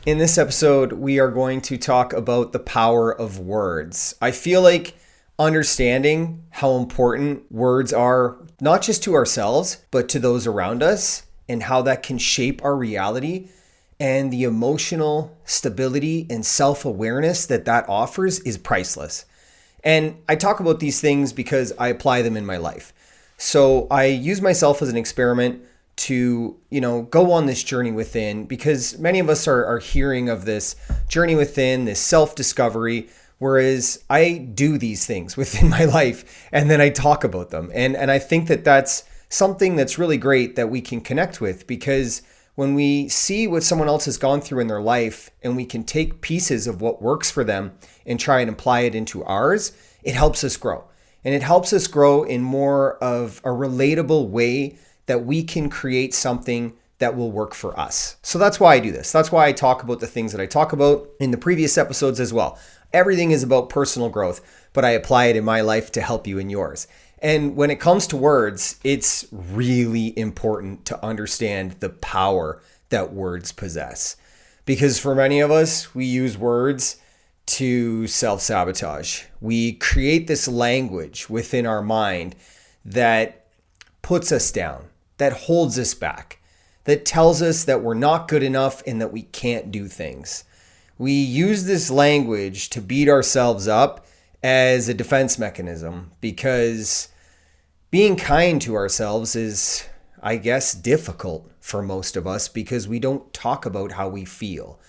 In this episode, we are going to talk about the power of words. I feel like understanding how important words are, not just to ourselves, but to those around us, and how that can shape our reality and the emotional stability and self-awareness that that offers is priceless. And I talk about these things because I apply them in my life. So I use myself as an experiment to, go on this journey within, because many of us are hearing of this journey within, this self-discovery, whereas I do these things within my life and then I talk about them. And I think that that's something that's really great that we can connect with, because when we see what someone else has gone through in their life and we can take pieces of what works for them and try and apply it into ours, it helps us grow. And it helps us grow in more of a relatable way that we can create something that will work for us. So that's why I do this. That's why I talk about the things that I talk about in the previous episodes as well. Everything is about personal growth, but I apply it in my life to help you in yours. And when it comes to words, it's really important to understand the power that words possess. Because for many of us, we use words to self-sabotage. We create this language within our mind that puts us down, that holds us back, that tells us that we're not good enough and that we can't do things. We use this language to beat ourselves up as a defense mechanism, because being kind to ourselves is, I guess, difficult for most of us because we don't talk about how we feel.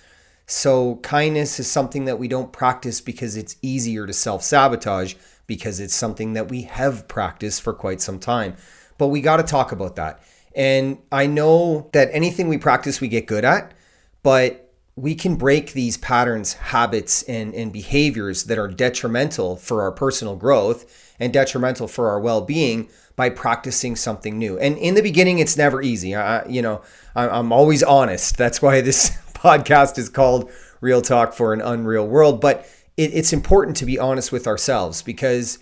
So kindness is something that we don't practice because it's easier to self-sabotage, because it's something that we have practiced for quite some time. But we got to talk about that. And I know that anything we practice, we get good at, but we can break these patterns, habits, and behaviors that are detrimental for our personal growth and detrimental for our well-being by practicing something new. And in the beginning, it's never easy. I'm always honest. That's why this podcast is called Real Talk for an Unreal World. But it's important to be honest with ourselves, because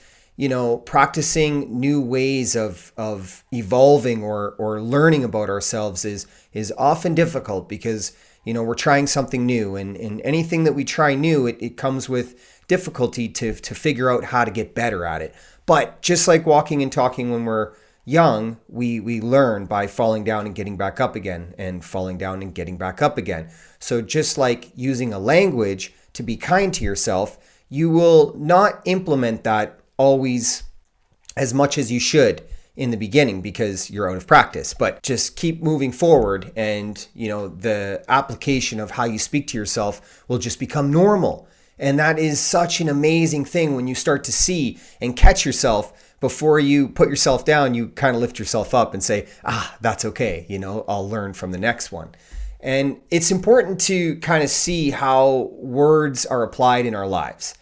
practicing new ways of evolving or learning about ourselves is often difficult, because we're trying something new, and anything that we try new, it comes with difficulty to figure out how to get better at it. But just like walking and talking when we're young, we learn by falling down and getting back up again, and falling down and getting back up again. So just like using a language to be kind to yourself, you will not implement that always as much as you should in the beginning because you're out of practice. But just keep moving forward, and the application of how you speak to yourself will just become normal. And that is such an amazing thing when you start to see and catch yourself before you put yourself down. You kind of lift yourself up and say, that's okay, I'll learn from the next one. And it's important to kind of see how words are applied in our lives.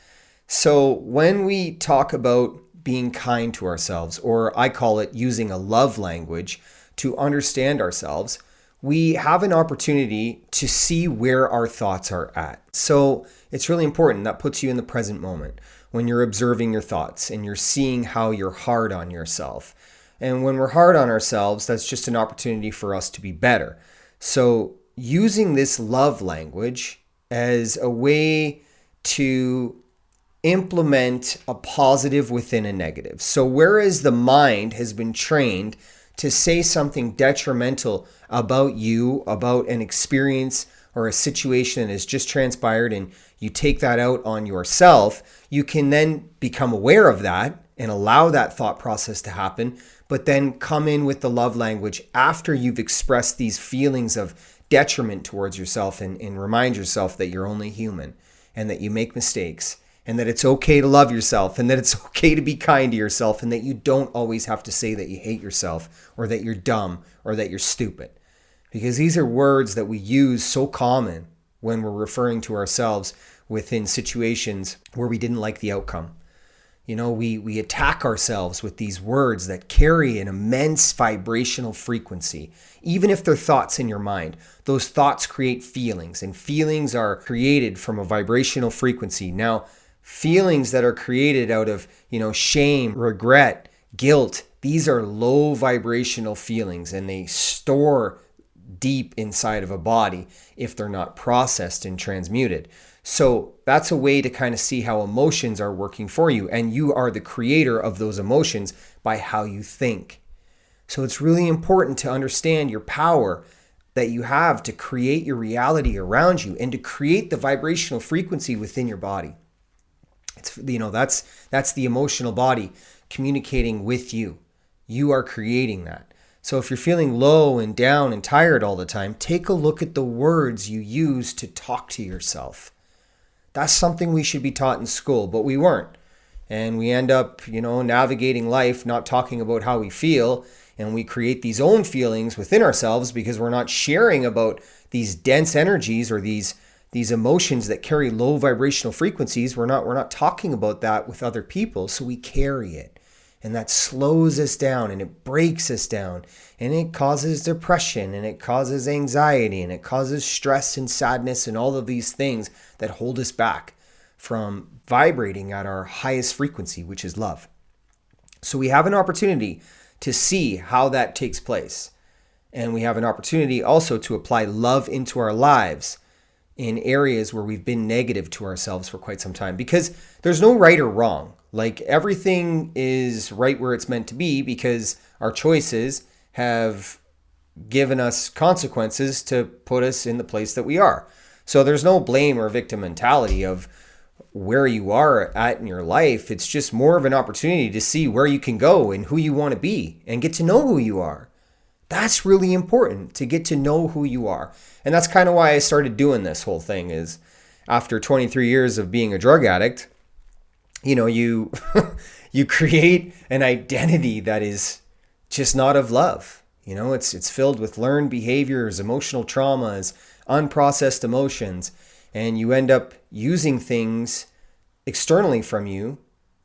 So when we talk about being kind to ourselves, or I call it using a love language to understand ourselves, we have an opportunity to see where our thoughts are at. So it's really important. That puts you in the present moment when you're observing your thoughts and you're seeing how you're hard on yourself. And when we're hard on ourselves, that's just an opportunity for us to be better. So using this love language as a way to implement a positive within a negative. So whereas the mind has been trained to say something detrimental about you, about an experience or a situation that has just transpired, and you take that out on yourself, you can then become aware of that and allow that thought process to happen, but then come in with the love language after you've expressed these feelings of detriment towards yourself, and remind yourself that you're only human and that you make mistakes, and that it's okay to love yourself, and that it's okay to be kind to yourself, and that you don't always have to say that you hate yourself, or that you're dumb, or that you're stupid. Because these are words that we use so common when we're referring to ourselves within situations where we didn't like the outcome. We attack ourselves with these words that carry an immense vibrational frequency. Even if they're thoughts in your mind, those thoughts create feelings, and feelings are created from a vibrational frequency. Now, feelings that are created out of, shame, regret, guilt, these are low vibrational feelings, and they store deep inside of a body if they're not processed and transmuted. So that's a way to kind of see how emotions are working for you. And you are the creator of those emotions by how you think. So it's really important to understand your power that you have to create your reality around you and to create the vibrational frequency within your body. It's, that's the emotional body communicating with you. You are creating that. So if you're feeling low and down and tired all the time, take a look at the words you use to talk to yourself. That's something we should be taught in school, but we weren't. And we end up, navigating life, not talking about how we feel. And we create these own feelings within ourselves because we're not sharing about these dense energies or these emotions that carry low vibrational frequencies. We're not talking about that with other people. So we carry it. And that slows us down and it breaks us down. And it causes depression and it causes anxiety and it causes stress and sadness and all of these things that hold us back from vibrating at our highest frequency, which is love. So we have an opportunity to see how that takes place. And we have an opportunity also to apply love into our lives in areas where we've been negative to ourselves for quite some time, because there's no right or wrong. Like, everything is right where it's meant to be because our choices have given us consequences to put us in the place that we are. So there's no blame or victim mentality of where you are at in your life. It's just more of an opportunity to see where you can go and who you want to be and get to know who you are. That's really important, to get to know who you are. And that's kind of why I started doing this whole thing. Is after 23 years of being a drug addict, you create an identity that is just not of love. It's filled with learned behaviors, emotional traumas, unprocessed emotions, and you end up using things externally from you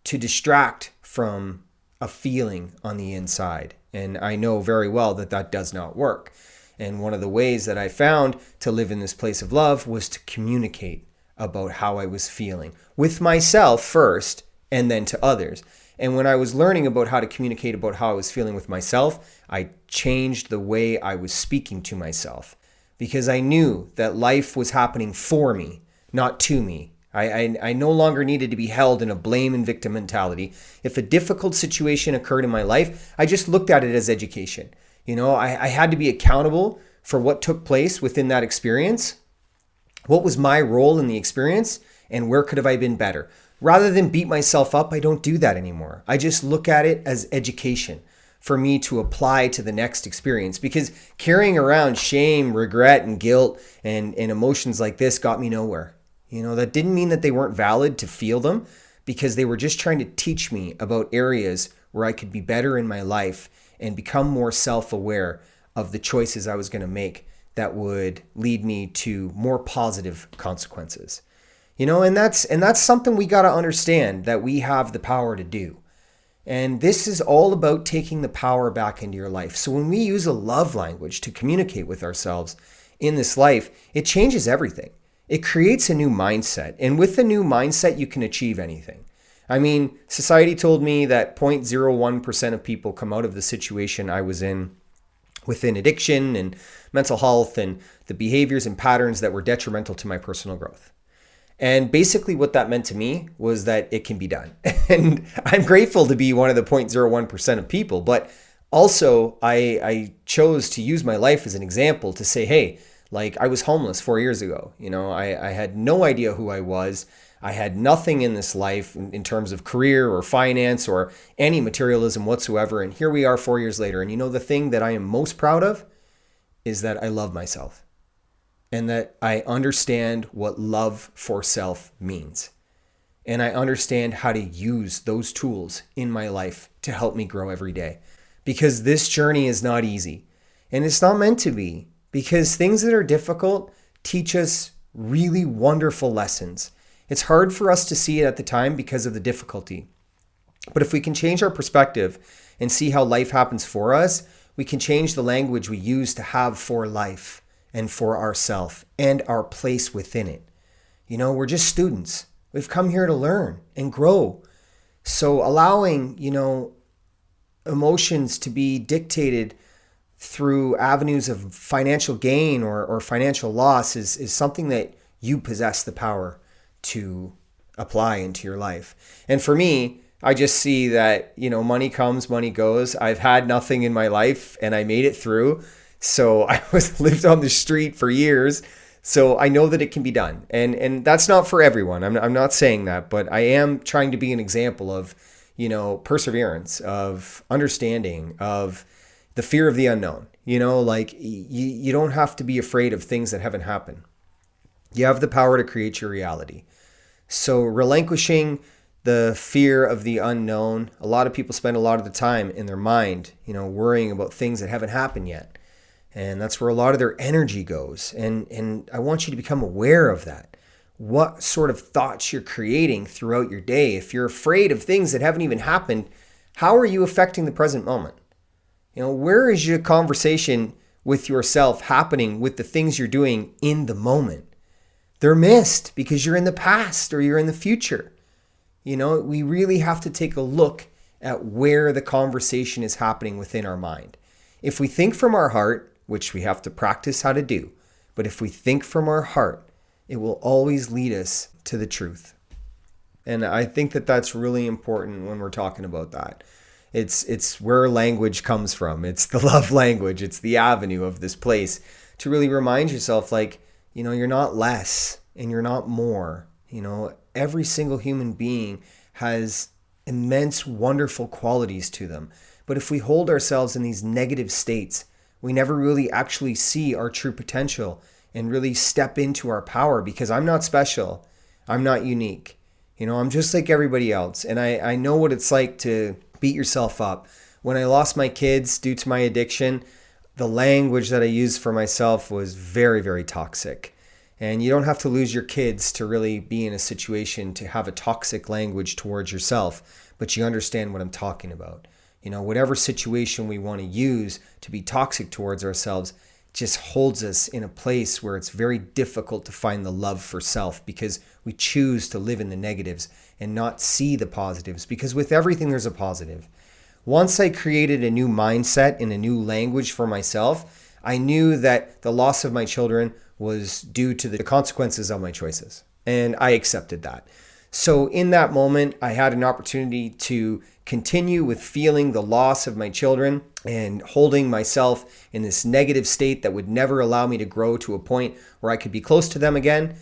to distract from a feeling on the inside. And I know very well that that does not work. And one of the ways that I found to live in this place of love was to communicate about how I was feeling with myself first and then to others. And when I was learning about how to communicate about how I was feeling with myself, I changed the way I was speaking to myself, because I knew that life was happening for me, not to me. I no longer needed to be held in a blame and victim mentality. If a difficult situation occurred in my life, I just looked at it as education. I had to be accountable for what took place within that experience. What was my role in the experience and where could have I been better? Rather than beat myself up, I don't do that anymore. I just look at it as education for me to apply to the next experience, because carrying around shame, regret, and guilt and emotions like this got me nowhere. That didn't mean that they weren't valid to feel them, because they were just trying to teach me about areas where I could be better in my life and become more self-aware of the choices I was going to make that would lead me to more positive consequences. And that's something we got to understand, that we have the power to do. And this is all about taking the power back into your life. So when we use a love language to communicate with ourselves in this life, it changes everything. It creates a new mindset. And with a new mindset, you can achieve anything. I mean, society told me that 0.01% of people come out of the situation I was in within addiction and mental health and the behaviors and patterns that were detrimental to my personal growth. And basically what that meant to me was that it can be done. And I'm grateful to be one of the 0.01% of people, but also I chose to use my life as an example to say, hey, like, I was homeless 4 years ago. I had no idea who I was. I had nothing in this life in terms of career or finance or any materialism whatsoever. And here we are 4 years later. And the thing that I am most proud of is that I love myself. And that I understand what love for self means. And I understand how to use those tools in my life to help me grow every day. Because this journey is not easy. And it's not meant to be. Because things that are difficult teach us really wonderful lessons. It's hard for us to see it at the time because of the difficulty. But if we can change our perspective and see how life happens for us, we can change the language we use to have for life and for ourself and our place within it. We're just students. We've come here to learn and grow. So allowing, emotions to be dictated through avenues of financial gain or financial loss is something that you possess the power to apply into your life. And for me, I just see that, money comes, money goes. I've had nothing in my life and I made it through. So I lived on the street for years. So I know that it can be done. And that's not for everyone. I'm not saying that, but I am trying to be an example of, perseverance, of understanding, of the fear of the unknown. You don't have to be afraid of things that haven't happened. You have the power to create your reality. So relinquishing the fear of the unknown, a lot of people spend a lot of the time in their mind, worrying about things that haven't happened yet. And that's where a lot of their energy goes. And I want you to become aware of that. What sort of thoughts you're creating throughout your day. If you're afraid of things that haven't even happened, how are you affecting the present moment? Where is your conversation with yourself happening with the things you're doing in the moment? They're missed because you're in the past or you're in the future. We really have to take a look at where the conversation is happening within our mind. If we think from our heart, which we have to practice how to do, but if we think from our heart, it will always lead us to the truth. And I think that that's really important when we're talking about that. It's where language comes from. It's the love language. It's the avenue of this place to really remind yourself, you're not less and you're not more. Every single human being has immense, wonderful qualities to them. But if we hold ourselves in these negative states, we never really actually see our true potential and really step into our power, because I'm not special. I'm not unique. I'm just like everybody else. And I know what it's like to beat yourself up. When I lost my kids due to my addiction, the language that I used for myself was very, very toxic. And you don't have to lose your kids to really be in a situation to have a toxic language towards yourself, but you understand what I'm talking about. Whatever situation we want to use to be toxic towards ourselves just holds us in a place where it's very difficult to find the love for self, because we choose to live in the negatives and not see the positives, because with everything there's a positive. Once I created a new mindset and a new language for myself, I knew that the loss of my children was due to the consequences of my choices. And I accepted that. So in that moment, I had an opportunity to continue with feeling the loss of my children and holding myself in this negative state that would never allow me to grow to a point where I could be close to them again.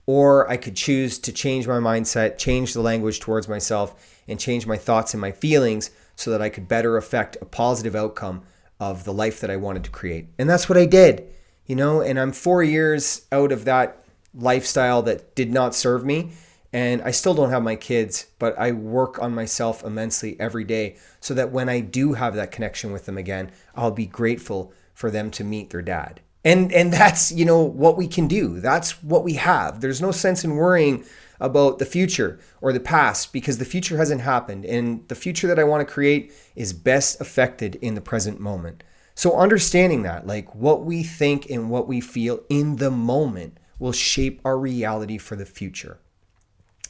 Or I could choose to change my mindset, change the language towards myself, and change my thoughts and my feelings so that I could better affect a positive outcome of the life that I wanted to create. And that's what I did, and I'm 4 years out of that lifestyle that did not serve me. And I still don't have my kids, but I work on myself immensely every day so that when I do have that connection with them again, I'll be grateful for them to meet their dad. And that's, what we can do. That's what we have. There's no sense in worrying about the future or the past, because the future hasn't happened. And the future that I want to create is best affected in the present moment. So understanding that, what we think and what we feel in the moment will shape our reality for the future.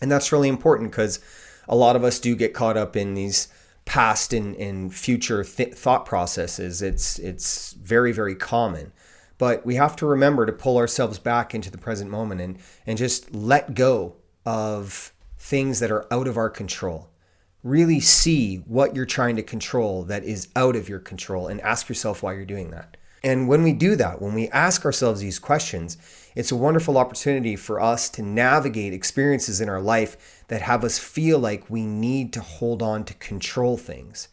And that's really important, because a lot of us do get caught up in these past and future thought processes. It's very, very common. But we have to remember to pull ourselves back into the present moment and just let go of things that are out of our control. Really see what you're trying to control that is out of your control, and ask yourself why you're doing that. And when we do that, when we ask ourselves these questions, it's a wonderful opportunity for us to navigate experiences in our life that have us feel like we need to hold on to control things.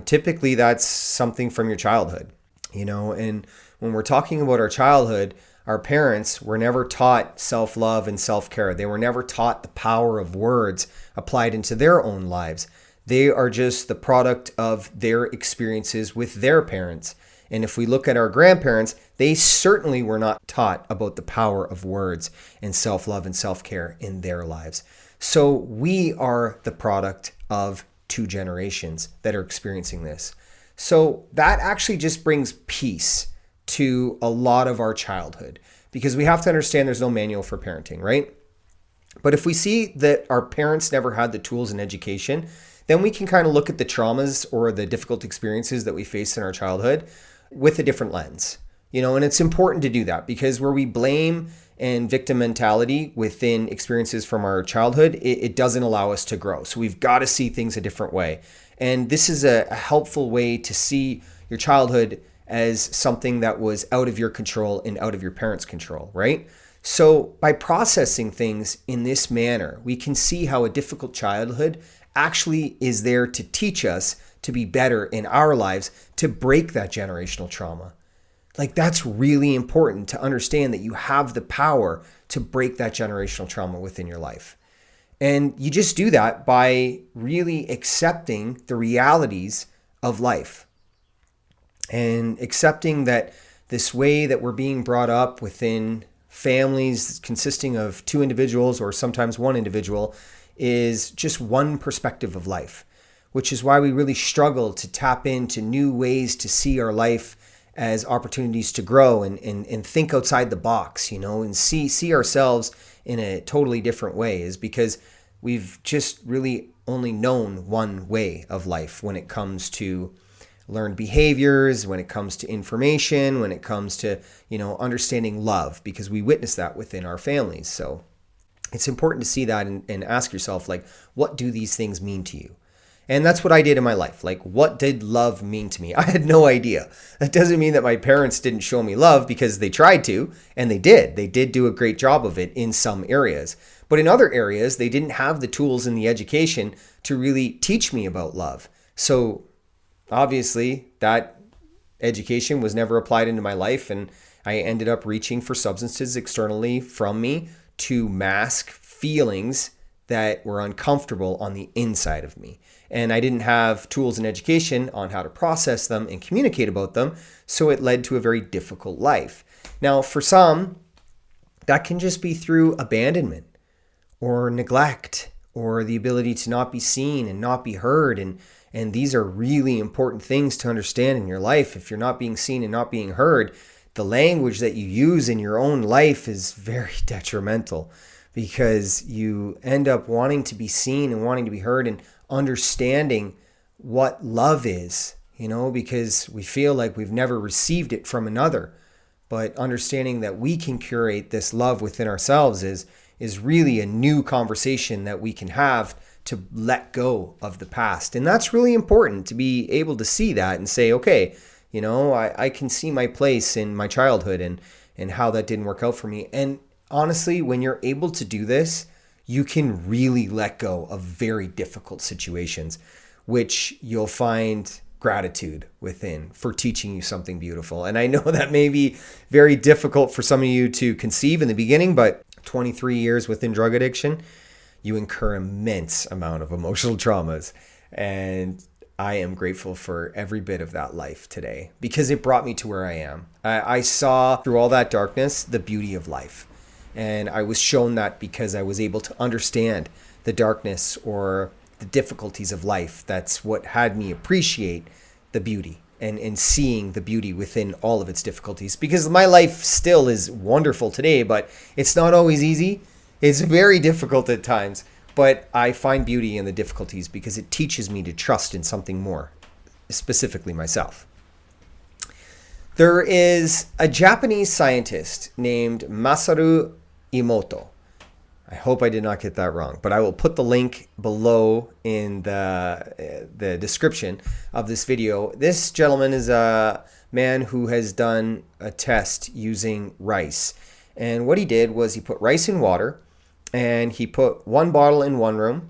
Typically that's something from your childhood, and when we're talking about our childhood, our parents were never taught self-love and self-care. They were never taught the power of words applied into their own lives. They are just the product of their experiences with their parents. And if we look at our grandparents, they certainly were not taught about the power of words and self-love and self-care in their lives. So we are the product of two generations that are experiencing this. So that actually just brings peace to a lot of our childhood, because we have to understand there's no manual for parenting, right? But if we see that our parents never had the tools and education, then we can kind of look at the traumas or the difficult experiences that we faced in our childhood with a different lens. And it's important to do that, because where we blame and victim mentality within experiences from our childhood, it doesn't allow us to grow. So we've got to see things a different way. And this is a helpful way to see your childhood as something that was out of your control and out of your parents' control, right? So by processing things in this manner, we can see how a difficult childhood actually is there to teach us to be better in our lives, to break that generational trauma. Like, that's really important to understand, that you have the power to break that generational trauma within your life. And you just do that by really accepting the realities of life and accepting that this way that we're being brought up within families consisting of two individuals or sometimes one individual is just one perspective of life, which is why we really struggle to tap into new ways to see our life as opportunities to grow and think outside the box, and see ourselves in a totally different way, is because we've just really only known one way of life when it comes to learned behaviors, when it comes to information, when it comes to, understanding love, because we witness that within our families. So it's important to see that and ask yourself, like, what do these things mean to you? And that's what I did in my life. Like, what did love mean to me? I had no idea. That doesn't mean that my parents didn't show me love, because they tried to, and they did. They did do a great job of it in some areas. But in other areas, they didn't have the tools and the education to really teach me about love. So obviously, that education was never applied into my life, and I ended up reaching for substances externally from me to mask feelings that were uncomfortable on the inside of me. And I didn't have tools and education on how to process them and communicate about them, so it led to a very difficult life. Now, for some, that can just be through abandonment or neglect, or the ability to not be seen and not be heard. And these are really important things to understand in your life. If you're not being seen and not being heard, the language that you use in your own life is very detrimental, because you end up wanting to be seen and wanting to be heard and understanding what love is, because we feel like we've never received it from another. But understanding that we can curate this love within ourselves is really a new conversation that we can have to let go of the past. And that's really important, to be able to see that and say, okay, I can see my place in my childhood and how that didn't work out for me. And honestly, when you're able to do this, you can really let go of very difficult situations, which you'll find gratitude within for teaching you something beautiful. And I know that may be very difficult for some of you to conceive in the beginning, but 23 years within drug addiction, you incur immense amount of emotional traumas. And I am grateful for every bit of that life today, because it brought me to where I am. I saw through all that darkness the beauty of life. And I was shown that because I was able to understand the darkness or the difficulties of life. That's what had me appreciate the beauty and seeing the beauty within all of its difficulties. Because my life still is wonderful today, but it's not always easy. It's very difficult at times. But I find beauty in the difficulties because it teaches me to trust in something more, specifically myself. There is a Japanese scientist named Masaru Emoto. I hope I did not get that wrong, but I will put the link below in the description of this video. This gentleman is a man who has done a test using rice. And what he did was he put rice in water, and he put one bottle in one room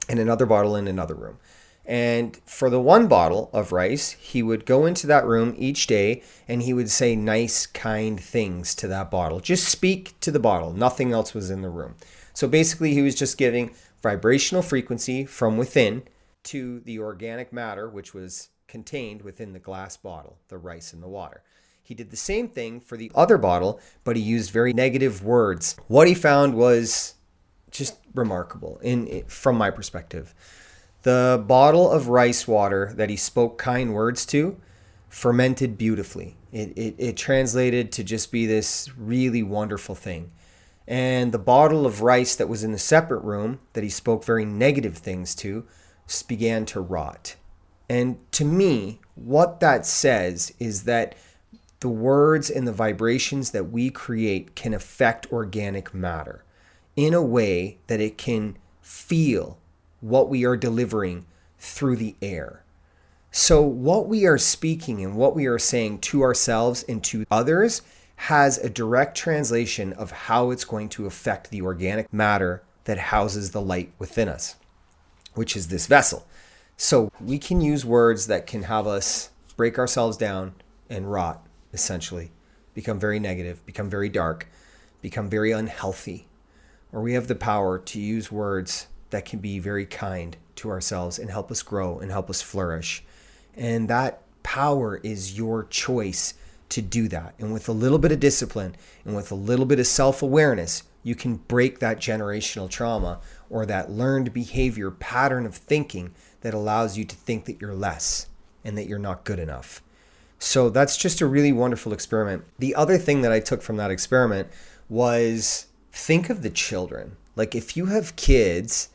and another bottle in another room. And for the one bottle of rice, he would go into that room each day and he would say nice, kind things to that bottle. Just speak to the bottle. Nothing else was in the room. So basically, he was just giving vibrational frequency from within to the organic matter, which was contained within the glass bottle, the rice and the water. He did the same thing for the other bottle, but he used very negative words. What he found was just remarkable from my perspective. The bottle of rice water that he spoke kind words to fermented beautifully. It translated to just be this really wonderful thing. And the bottle of rice that was in the separate room that he spoke very negative things to began to rot. And to me, what that says is that the words and the vibrations that we create can affect organic matter in a way that it can feel what we are delivering through the air. So what we are speaking and what we are saying to ourselves and to others has a direct translation of how it's going to affect the organic matter that houses the light within us, which is this vessel. So we can use words that can have us break ourselves down and rot, essentially, become very negative, become very dark, become very unhealthy. Or we have the power to use words that can be very kind to ourselves and help us grow and help us flourish. And that power is your choice to do that. And with a little bit of discipline and with a little bit of self-awareness, you can break that generational trauma or that learned behavior pattern of thinking that allows you to think that you're less and that you're not good enough. So that's just a really wonderful experiment. The other thing that I took from that experiment was think of the children. Like if you have kids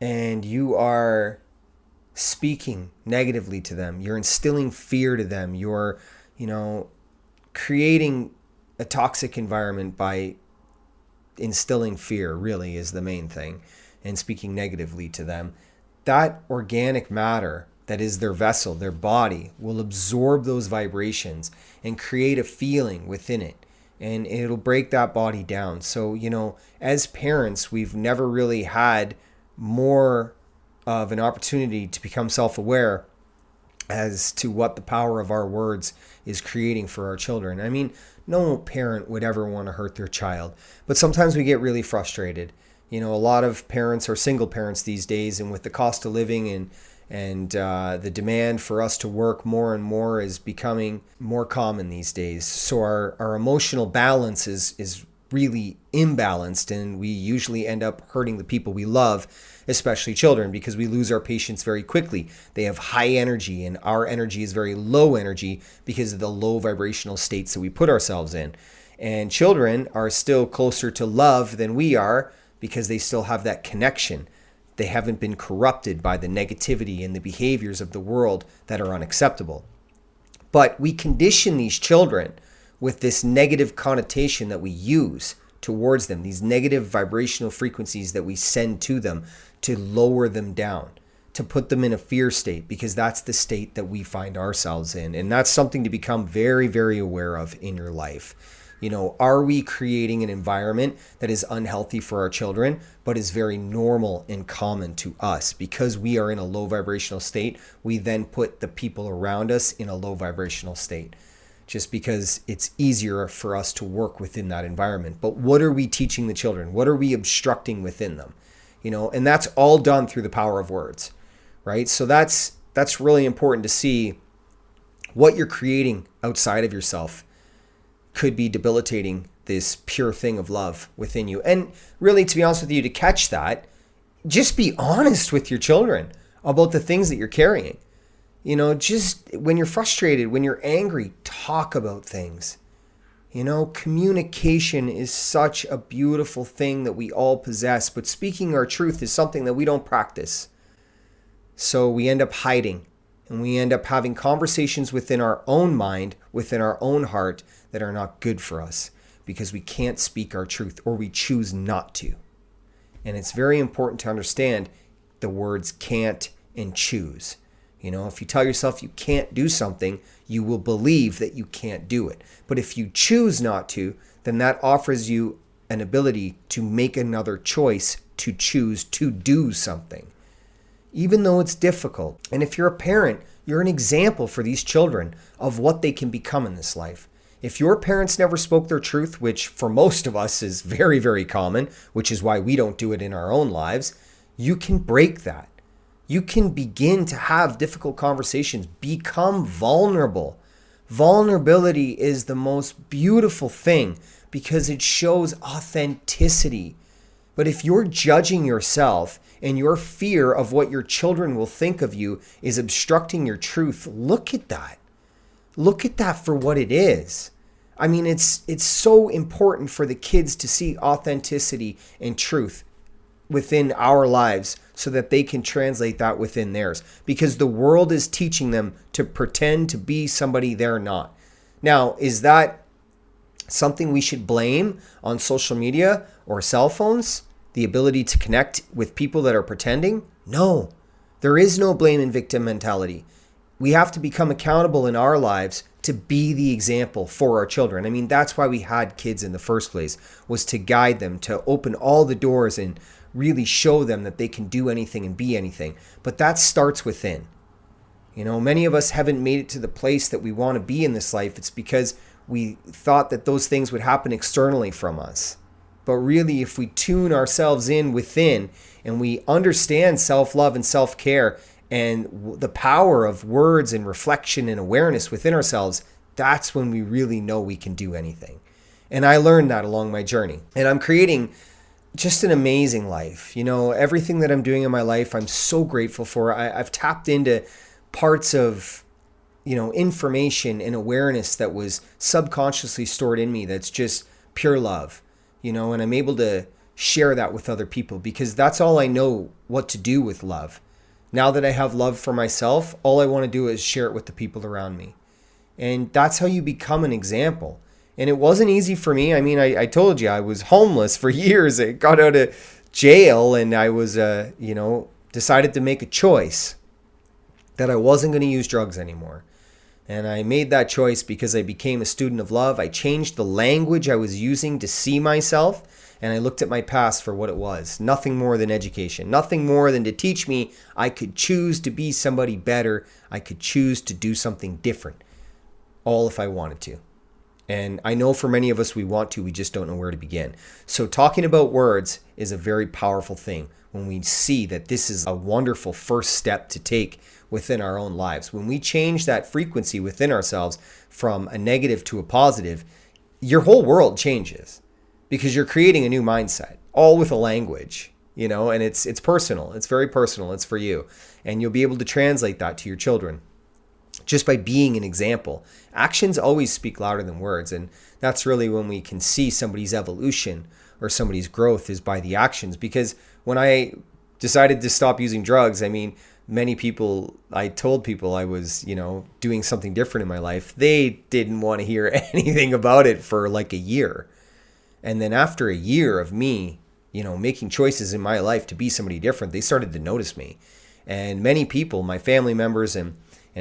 and you are speaking negatively to them, you're instilling fear to them, you're, creating a toxic environment by instilling fear really is the main thing, and speaking negatively to them, that organic matter that is their vessel, their body, will absorb those vibrations and create a feeling within it. And it'll break that body down. So, as parents, we've never really had more of an opportunity to become self-aware as to what the power of our words is creating for our children. I mean, no parent would ever want to hurt their child, but sometimes we get really frustrated. A lot of parents are single parents these days, and with the cost of living and the demand for us to work more and more is becoming more common these days. So our emotional balance is really imbalanced, and we usually end up hurting the people we love, especially children, because we lose our patience very quickly. They have high energy, and our energy is very low energy because of the low vibrational states that we put ourselves in. And children are still closer to love than we are because they still have that connection. They haven't been corrupted by the negativity and the behaviors of the world that are unacceptable. But we condition these children with this negative connotation that we use towards them, these negative vibrational frequencies that we send to them to lower them down, to put them in a fear state, because that's the state that we find ourselves in. And that's something to become very, very aware of in your life. Are we creating an environment that is unhealthy for our children, but is very normal and common to us? Because we are in a low vibrational state, we then put the people around us in a low vibrational state, just because it's easier for us to work within that environment. But what are we teaching the children? What are we obstructing within them? And that's all done through the power of words, right? So that's really important to see what you're creating outside of yourself could be debilitating this pure thing of love within you. And really, to be honest with you, to catch that, just be honest with your children about the things that you're carrying. Just when you're frustrated, when you're angry, talk about things. Communication is such a beautiful thing that we all possess, but speaking our truth is something that we don't practice. So we end up hiding, and we end up having conversations within our own mind, within our own heart, that are not good for us because we can't speak our truth, or we choose not to. And it's very important to understand the words can't and choose. If you tell yourself you can't do something, you will believe that you can't do it. But if you choose not to, then that offers you an ability to make another choice to choose to do something, even though it's difficult. And if you're a parent, you're an example for these children of what they can become in this life. If your parents never spoke their truth, which for most of us is very, very common, which is why we don't do it in our own lives, you can break that. You can begin to have difficult conversations, become vulnerable. Vulnerability is the most beautiful thing because it shows authenticity. But if you're judging yourself and your fear of what your children will think of you is obstructing your truth, look at that. Look at that for what it is. I mean, it's so important for the kids to see authenticity and truth within our lives so that they can translate that within theirs, because the world is teaching them to pretend to be somebody they're not. Now, is that something we should blame on social media or cell phones? The ability to connect with people that are pretending? No, there is no blame and victim mentality. We have to become accountable in our lives to be the example for our children. I mean, that's why we had kids in the first place, was to guide them, to open all the doors and really show them that they can do anything and be anything. But that starts within. You know, many of us haven't made it to the place that we want to be in this life. It's because we thought that those things would happen externally from us. But really, if we tune ourselves in within and we understand self-love and self-care and the power of words and reflection and awareness within ourselves, that's when we really know we can do anything. And I learned that along my journey. And I'm creating just an amazing life. You know, everything that I'm doing in my life, I'm so grateful for. I've tapped into parts of, you know, information and awareness that was subconsciously stored in me that's just pure love, you know, and I'm able to share that with other people because that's all I know what to do with love. Now that I have love for myself, all I want to do is share it with the people around me. And that's how you become an example. And it wasn't easy for me. I mean, I told you I was homeless for years. I got out of jail and I was, decided to make a choice that I wasn't going to use drugs anymore. And I made that choice because I became a student of love. I changed the language I was using to see myself, and I looked at my past for what it was. Nothing more than education. Nothing more than to teach me I could choose to be somebody better. I could choose to do something different. All if I wanted to. And I know for many of us we want to, we just don't know where to begin. So talking about words is a very powerful thing when we see that this is a wonderful first step to take within our own lives. When we change that frequency within ourselves from a negative to a positive, your whole world changes because you're creating a new mindset, all with a language, you know, and it's personal. It's very personal. It's for you. And you'll be able to translate that to your children just by being an example. Actions always speak louder than words. And that's really when we can see somebody's evolution or somebody's growth is by the actions. Because when I decided to stop using drugs, I mean, many people, I told people I was, doing something different in my life. They didn't want to hear anything about it for like a year. And then after a year of me, making choices in my life to be somebody different, they started to notice me. And many people, my family members and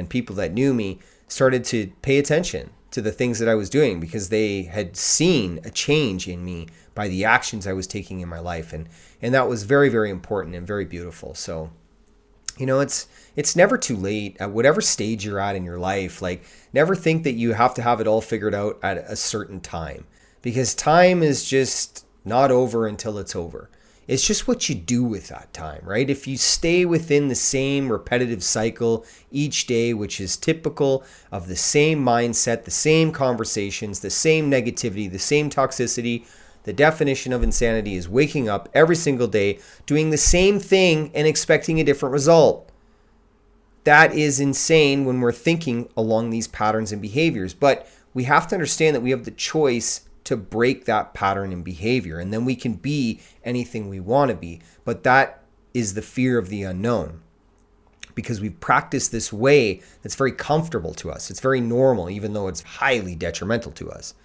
people that knew me, started to pay attention to the things that I was doing because they had seen a change in me by the actions I was taking in my life. And that was very, very important and very beautiful. So, it's never too late at whatever stage you're at in your life. Like, never think that you have to have it all figured out at a certain time, because time is just not over until it's over. It's just what you do with that time, right? If you stay within the same repetitive cycle each day, which is typical of the same mindset, the same conversations, the same negativity, the same toxicity, the definition of insanity is waking up every single day, doing the same thing and expecting a different result. That is insane when we're thinking along these patterns and behaviors. But we have to understand that we have the choice to break that pattern and behavior, and then we can be anything we want to be. But that is the fear of the unknown, because we've practiced this way that's very comfortable to us. It's very normal, even though it's highly detrimental to us.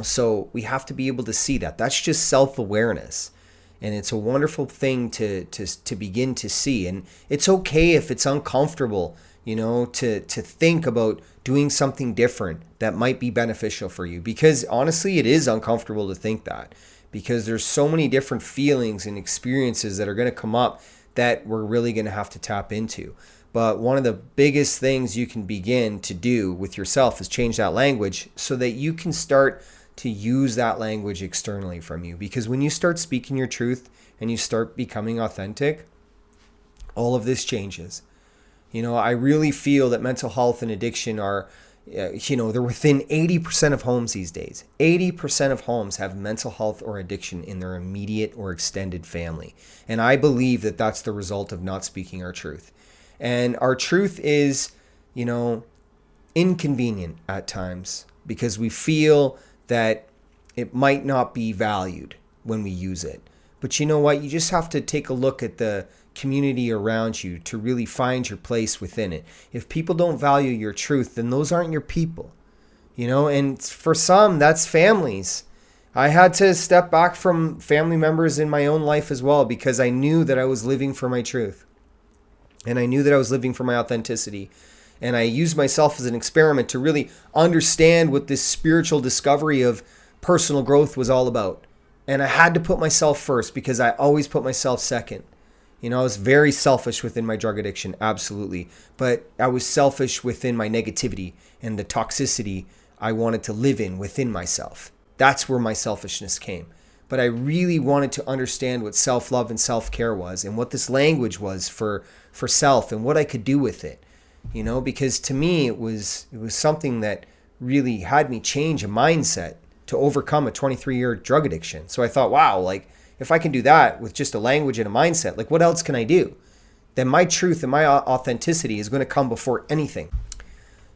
So we have to be able to see that. That's just self-awareness. And it's a wonderful thing to begin to see. And it's okay if it's uncomfortable, to think about doing something different that might be beneficial for you. Because honestly, it is uncomfortable to think that, because there's so many different feelings and experiences that are going to come up that we're really going to have to tap into. But one of the biggest things you can begin to do with yourself is change that language so that you can start to use that language externally from you. Because when you start speaking your truth and you start becoming authentic, all of this changes. I really feel that mental health and addiction are, they're within 80% of homes these days. 80% of homes have mental health or addiction in their immediate or extended family. And I believe that that's the result of not speaking our truth. And our truth is, inconvenient at times because we feel that it might not be valued when we use it. But you know what? You just have to take a look at the community around you to really find your place within it. If people don't value your truth, then those aren't your people. And for some, that's families. I had to step back from family members in my own life as well, because I knew that I was living for my truth. And I knew that I was living for my authenticity. And I used myself as an experiment to really understand what this spiritual discovery of personal growth was all about. And I had to put myself first, because I always put myself second. I was very selfish within my drug addiction, absolutely. But I was selfish within my negativity and the toxicity I wanted to live in within myself. That's where my selfishness came. But I really wanted to understand what self-love and self-care was, and what this language was for self, and what I could do with it. Because to me, it was something that really had me change a mindset to overcome a 23-year drug addiction. So I thought, wow, like if I can do that with just a language and a mindset, like what else can I do? Then my truth and my authenticity is going to come before anything.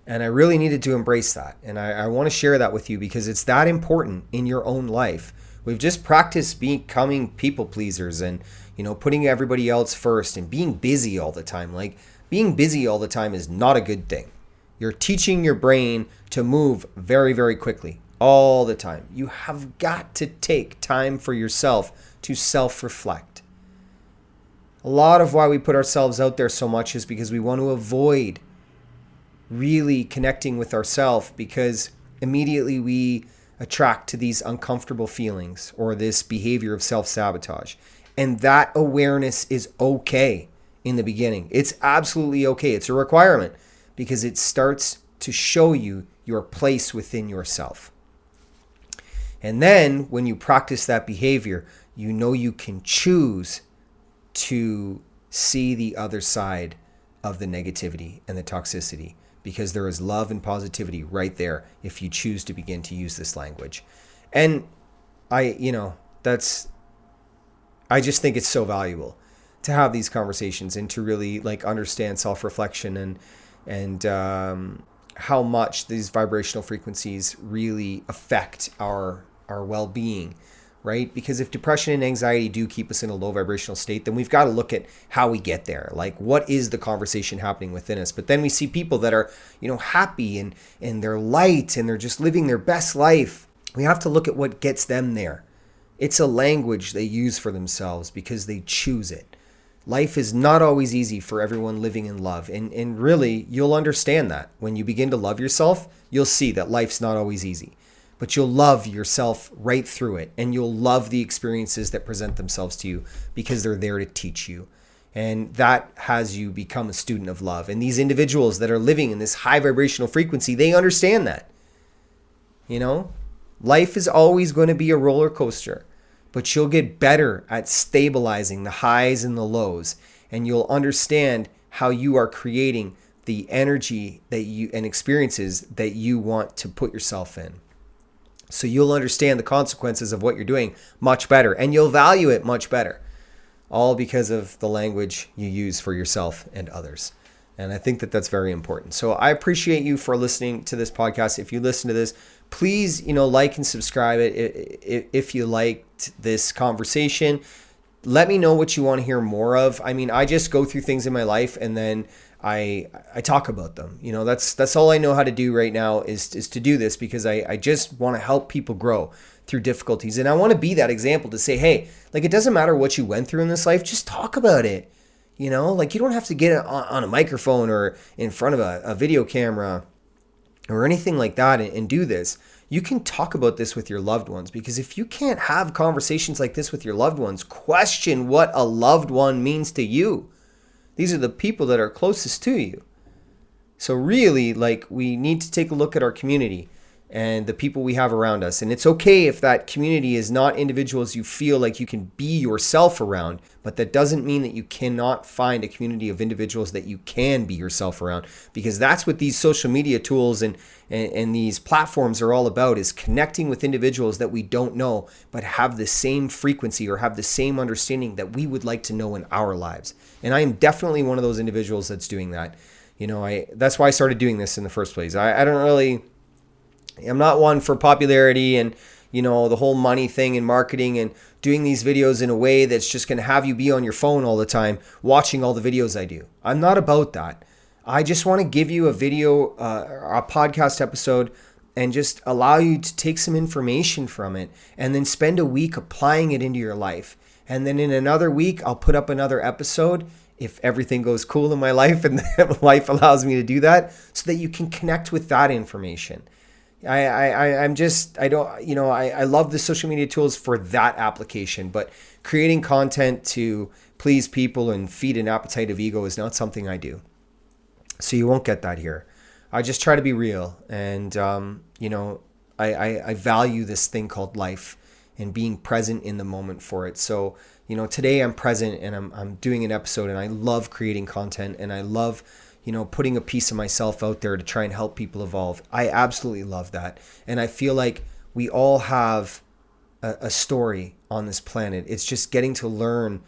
And I really needed to embrace that. And I want to share that with you, because it's that important in your own life. We've just practiced becoming people pleasers and, putting everybody else first and being busy all the time. Like being busy all the time is not a good thing. You're teaching your brain to move very, very quickly all the time. You have got to take time for yourself to self-reflect. A lot of why we put ourselves out there so much is because we want to avoid really connecting with ourselves, because immediately we attract to these uncomfortable feelings or this behavior of self-sabotage. And that awareness is okay in the beginning. It's absolutely okay. It's a requirement, because it starts to show you your place within yourself. And then when you practice that behavior, you can choose to see the other side of the negativity and the toxicity, because there is love and positivity right there if you choose to begin to use this language. And I just think it's so valuable to have these conversations and to really understand self-reflection and how much these vibrational frequencies really affect our well-being, right? Because if depression and anxiety do keep us in a low vibrational state, then we've got to look at how we get there. Like, what is the conversation happening within us? But then we see people that are, happy and they're light and they're just living their best life. We have to look at what gets them there. It's a language they use for themselves because they choose it. Life is not always easy for everyone living in love. And really, you'll understand that. When you begin to love yourself, you'll see that life's not always easy. But you'll love yourself right through it. And you'll love the experiences that present themselves to you because they're there to teach you. And that has you become a student of love. And these individuals that are living in this high vibrational frequency, they understand that. Life is always going to be a roller coaster. But you'll get better at stabilizing the highs and the lows. And you'll understand how you are creating the energy and experiences that you want to put yourself in. So you'll understand the consequences of what you're doing much better, and you'll value it much better, all because of the language you use for yourself and others. And I think that that's very important. So I appreciate you for listening to this podcast. If you listen to this, please, like and subscribe it if you liked this conversation. Let me know what you want to hear more of. I mean, I just go through things in my life and then I talk about them. That's all I know how to do right now is to do this, because I just want to help people grow through difficulties. And I want to be that example to say, hey, it doesn't matter what you went through in this life, just talk about it. You don't have to get on a microphone or in front of a video camera or anything like that and do this. You can talk about this with your loved ones, because if you can't have conversations like this with your loved ones, question what a loved one means to you. These are the people that are closest to you. So really, we need to take a look at our community and the people we have around us. And it's okay if that community is not individuals you feel like you can be yourself around, but that doesn't mean that you cannot find a community of individuals that you can be yourself around, because that's what these social media tools and these platforms are all about, is connecting with individuals that we don't know, but have the same frequency or have the same understanding that we would like to know in our lives. And I am definitely one of those individuals that's doing that. That's why I started doing this in the first place. I'm not one for popularity, and the whole money thing in marketing and doing these videos in a way that's just going to have you be on your phone all the time watching all the videos I do. I'm not about that. I just want to give you a video, a podcast episode, and just allow you to take some information from it and then spend a week applying it into your life. And then in another week, I'll put up another episode if everything goes cool in my life and life allows me to do that, so that you can connect with that information. I love the social media tools for that application, but creating content to please people and feed an appetite of ego is not something I do. So you won't get that here. I just try to be real, and I value this thing called life and being present in the moment for it. So today I'm present and I'm doing an episode, and I love creating content, and I love putting a piece of myself out there to try and help people evolve. I absolutely love that, and I feel like we all have a story on this planet. It's just getting to learn,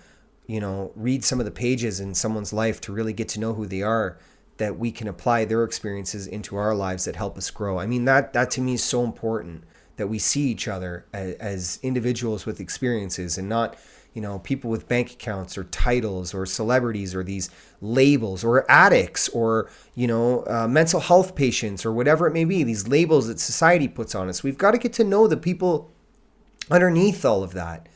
read some of the pages in someone's life to really get to know who they are, that we can apply their experiences into our lives that help us grow. I mean, that to me is so important, that we see each other as individuals with experiences, and not, people with bank accounts or titles or celebrities or these labels, or addicts, or, mental health patients, or whatever it may be, these labels that society puts on us. We've got to get to know the people underneath all of that,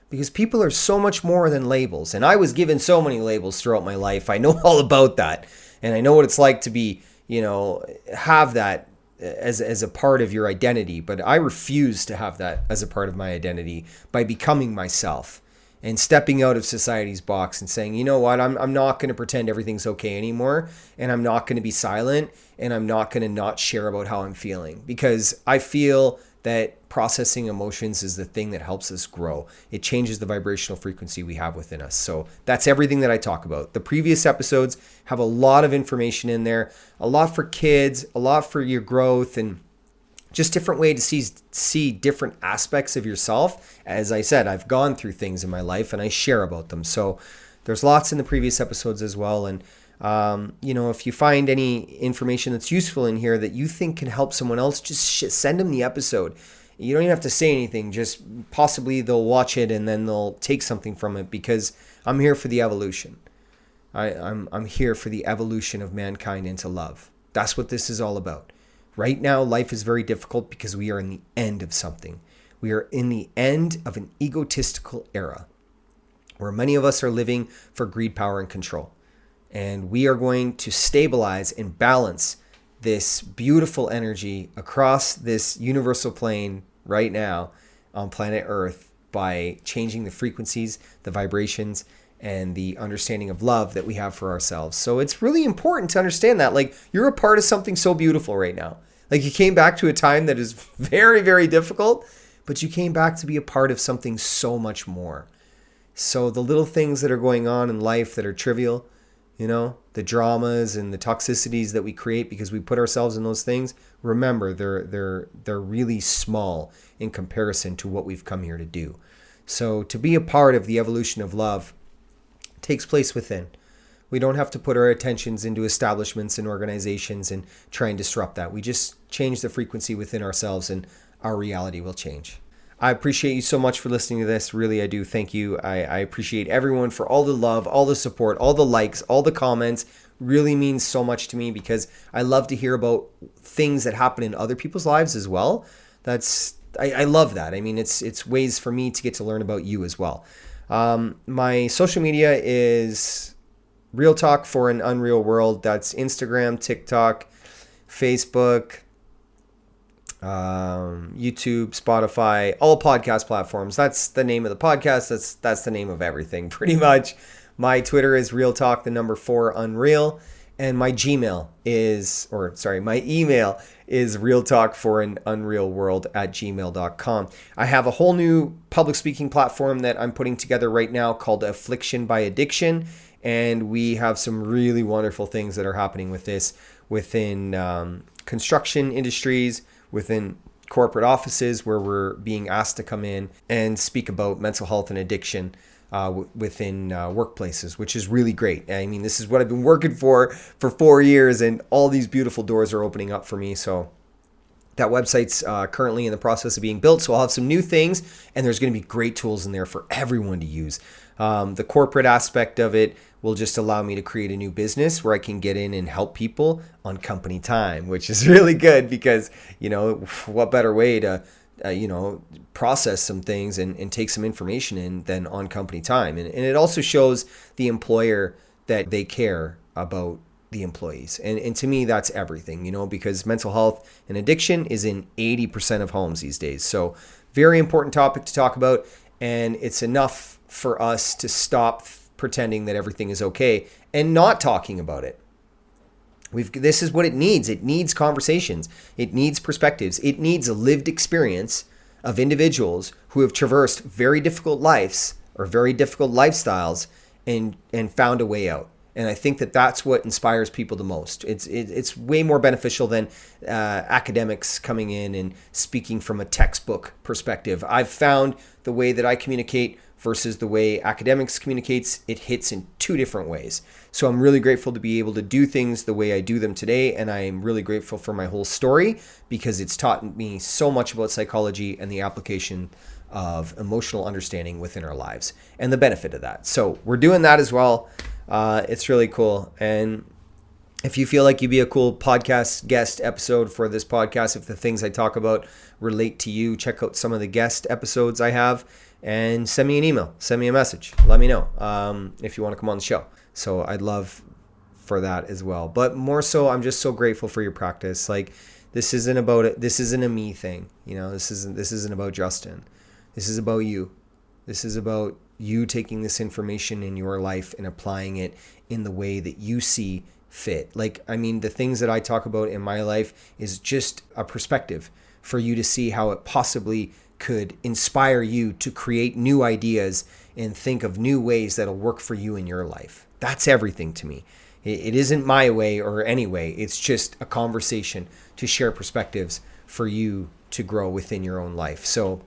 because people are so much more than labels. And I was given so many labels throughout my life. I know all about that. And I know what it's like to be, have that as a part of your identity. But I refuse to have that as a part of my identity by becoming myself and stepping out of society's box and saying, you know what, I'm not going to pretend everything's okay anymore. And I'm not going to be silent, and I'm not going to not share about how I'm feeling, because I feel that processing emotions is the thing that helps us grow. It changes the vibrational frequency we have within us. So that's everything that I talk about. The previous episodes have a lot of information in there, a lot for kids, a lot for your growth, and just different way to see different aspects of yourself. As I said, I've gone through things in my life and I share about them. So there's lots in the previous episodes as well. And if you find any information that's useful in here that you think can help someone else, just send them the episode. You don't even have to say anything. Just possibly they'll watch it and then they'll take something from it, because I'm here for the evolution. I'm here for the evolution of mankind into love. That's what this is all about. Right now, life is very difficult because we are in the end of something. We are in the end of an egotistical era where many of us are living for greed, power, and control. And we are going to stabilize and balance this beautiful energy across this universal plane right now on planet Earth by changing the frequencies, the vibrations, and the understanding of love that we have for ourselves. So it's really important to understand that, like, you're a part of something so beautiful right now. Like, you came back to a time that is very, very difficult, but you came back to be a part of something so much more. So the little things that are going on in life that are trivial, the dramas and the toxicities that we create because we put ourselves in those things, remember, they're really small in comparison to what we've come here to do. So to be a part of the evolution of love takes place within. We don't have to put our attentions into establishments and organizations and try and disrupt that. We just change the frequency within ourselves and our reality will change. I appreciate you so much for listening to this. Really, I do. Thank you. I appreciate everyone for all the love, all the support, all the likes, all the comments. Really means so much to me, because I love to hear about things that happen in other people's lives as well. I love that. I mean, it's ways for me to get to learn about you as well. My social media is Real Talk for an Unreal World. That's Instagram, TikTok, Facebook, YouTube, Spotify, all podcast platforms. That's the name of the podcast. That's the name of everything pretty much. My Twitter is Real Talk, the number 4 Unreal. And my email is realtalkforanunrealworld@gmail.com. I have a whole new public speaking platform that I'm putting together right now called Affliction by Addiction. And we have some really wonderful things that are happening with this within construction industries, within corporate offices, where we're being asked to come in and speak about mental health and addiction within workplaces, which is really great. I mean, this is what I've been working for 4 years, and all these beautiful doors are opening up for me. So That website's currently in the process of being built, so I'll have some new things, and there's going to be great tools in there for everyone to use. The corporate aspect of it will just allow me to create a new business where I can get in and help people on company time, which is really good because, what better way to, process some things and take some information in than on company time. And it also shows the employer that they care about the employees. And to me, that's everything, because mental health and addiction is in 80% of homes these days. So very important topic to talk about. And it's enough for us to stop pretending that everything is okay and not talking about it. This is what it needs. It needs conversations. It needs perspectives. It needs a lived experience of individuals who have traversed very difficult lives or very difficult lifestyles and found a way out. And I think that that's what inspires people the most. It's way more beneficial than academics coming in and speaking from a textbook perspective. I've found the way that I communicate versus the way academics communicates, it hits in two different ways. So I'm really grateful to be able to do things the way I do them today. And I'm really grateful for my whole story because it's taught me so much about psychology and the application of emotional understanding within our lives and the benefit of that. So we're doing that as well. It's really cool. And if you feel like you'd be a cool podcast guest episode for this podcast, if the things I talk about relate to you, check out some of the guest episodes I have and send me an email, send me a message. Let me know if you want to come on the show. So I'd love for that as well. But more so, I'm just so grateful for your practice. Like this isn't about it. This isn't a me thing. This isn't about Justin. This is about you. This is about you taking this information in your life and applying it in the way that you see fit. The things that I talk about in my life is just a perspective for you to see how it possibly could inspire you to create new ideas and think of new ways that'll work for you in your life. That's everything to me. It isn't my way or any way. It's just a conversation to share perspectives for you to grow within your own life. So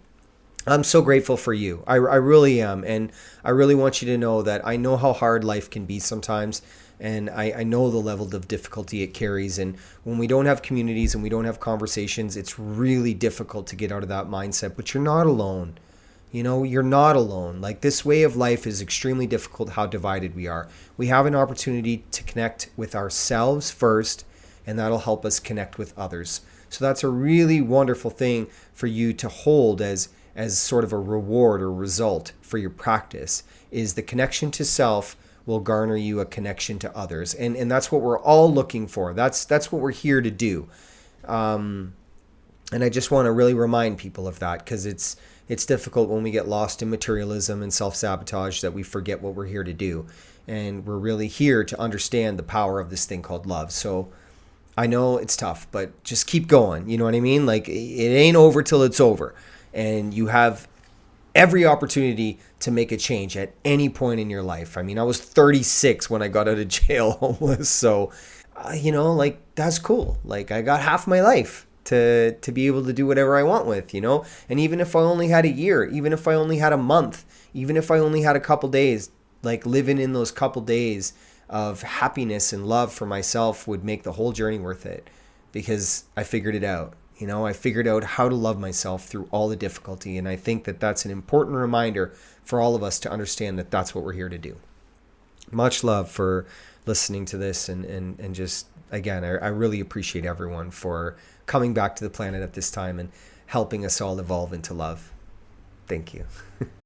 I'm so grateful for you. I really am. And I really want you to know that I know how hard life can be sometimes. And I know the level of difficulty it carries. And when we don't have communities and we don't have conversations, it's really difficult to get out of that mindset. But you're not alone. You're not alone. This way of life is extremely difficult, how divided we are. We have an opportunity to connect with ourselves first, and that'll help us connect with others. So that's a really wonderful thing for you to hold as sort of a reward or result for your practice, is the connection to self will garner you a connection to others. And that's what we're all looking for. That's what we're here to do. And I just want to really remind people of that because it's difficult when we get lost in materialism and self-sabotage that we forget what we're here to do. And we're really here to understand the power of this thing called love. So I know it's tough, but just keep going. You know what I mean? It ain't over till it's over. And you have every opportunity to make a change at any point in your life. I was 36 when I got out of jail homeless. So, that's cool. I got half my life to be able to do whatever I want with, and even if I only had a year, even if I only had a month, even if I only had a couple days, living in those couple days of happiness and love for myself would make the whole journey worth it because I figured it out. I figured out how to love myself through all the difficulty. And I think that that's an important reminder for all of us to understand that that's what we're here to do. Much love for listening to this. And just, again, I really appreciate everyone for coming back to the planet at this time and helping us all evolve into love. Thank you.